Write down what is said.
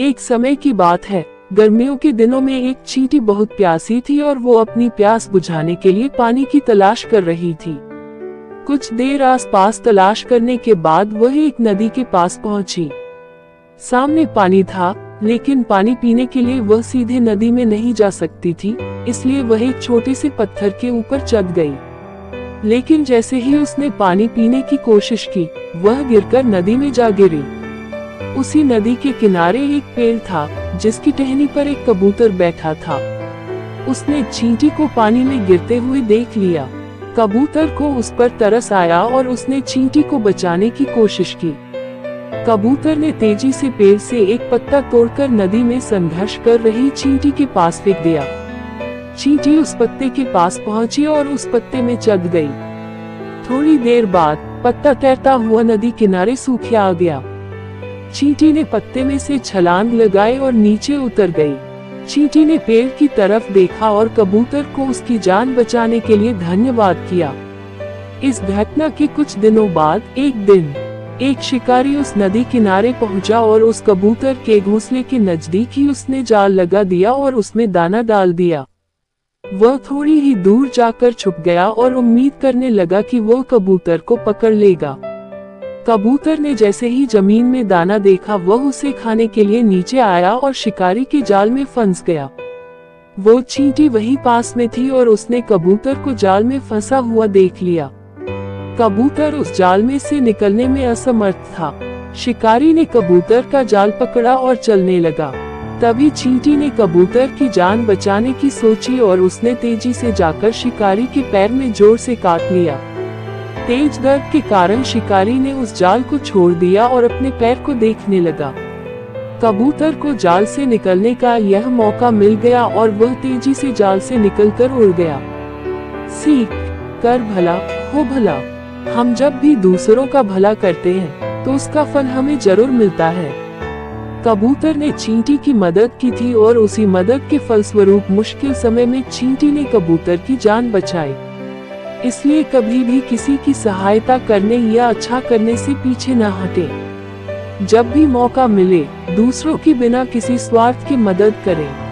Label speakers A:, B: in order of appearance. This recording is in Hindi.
A: एक समय की बात है, गर्मियों के दिनों में एक चींटी बहुत प्यासी थी और वो अपनी प्यास बुझाने के लिए पानी की तलाश कर रही थी। कुछ देर आसपास तलाश करने के बाद वह एक नदी के पास पहुंची। सामने पानी था, लेकिन पानी पीने के लिए वह सीधे नदी में नहीं जा सकती थी, इसलिए वह एक छोटे से पत्थर के ऊपर चढ़ गई। लेकिन जैसे ही उसने पानी पीने की कोशिश की, वह गिरकर नदी में जा गिरी। उसी नदी के किनारे एक पेड़ था, जिसकी टहनी पर एक कबूतर बैठा था। उसने चींटी को पानी में गिरते हुए देख लिया। कबूतर को उस पर तरस आया और उसने चींटी को बचाने की कोशिश की। कबूतर ने तेजी से पेड़ से एक पत्ता तोड़कर नदी में संघर्ष कर रही चींटी के पास फेंक दिया। चींटी उस पत्ते के पास पहुंची और उस पत्ते में चढ़ गई। थोड़ी देर बाद पत्ता तैरता हुआ नदी किनारे सूख आ गया। चींटी ने पत्ते में से छलांग लगाई और नीचे उतर गई। चींटी ने पेड़ की तरफ देखा और कबूतर को उसकी जान बचाने के लिए धन्यवाद किया। इस घटना के कुछ दिनों बाद एक दिन एक शिकारी उस नदी किनारे पहुंचा और उस कबूतर के घोंसले के नजदीक ही उसने जाल लगा दिया और उसमें दाना डाल दिया। वह थोड़ी ही दूर जाकर छुप गया और उम्मीद करने लगा कि वह कबूतर को पकड़ लेगा। कबूतर ने जैसे ही जमीन में दाना देखा, वह उसे खाने के लिए नीचे आया और शिकारी के जाल में फंस गया। वो चींटी वहीं पास में थी और उसने कबूतर को जाल में फंसा हुआ देख लिया। कबूतर उस जाल में से निकलने में असमर्थ था। शिकारी ने कबूतर का जाल पकड़ा और चलने लगा। तभी चींटी ने कबूतर की जान बचाने की सोची और उसने तेजी से जाकर शिकारी के पैर में जोर से काट लिया। तेज दर्द के कारण शिकारी ने उस जाल को छोड़ दिया और अपने पैर को देखने लगा। कबूतर को जाल से निकलने का यह मौका मिल गया और वह तेजी से जाल से निकलकर उड़ गया। सीख कर भला हो भला। हम जब भी दूसरों का भला करते हैं तो उसका फल हमें जरूर मिलता है। कबूतर ने चींटी की मदद की थी और उसी मदद के फलस्वरूप मुश्किल समय में चींटी ने कबूतर की जान बचाई। इसलिए कभी भी किसी की सहायता करने या अच्छा करने से पीछे न हटें। जब भी मौका मिले, दूसरों की बिना किसी स्वार्थ की मदद करें।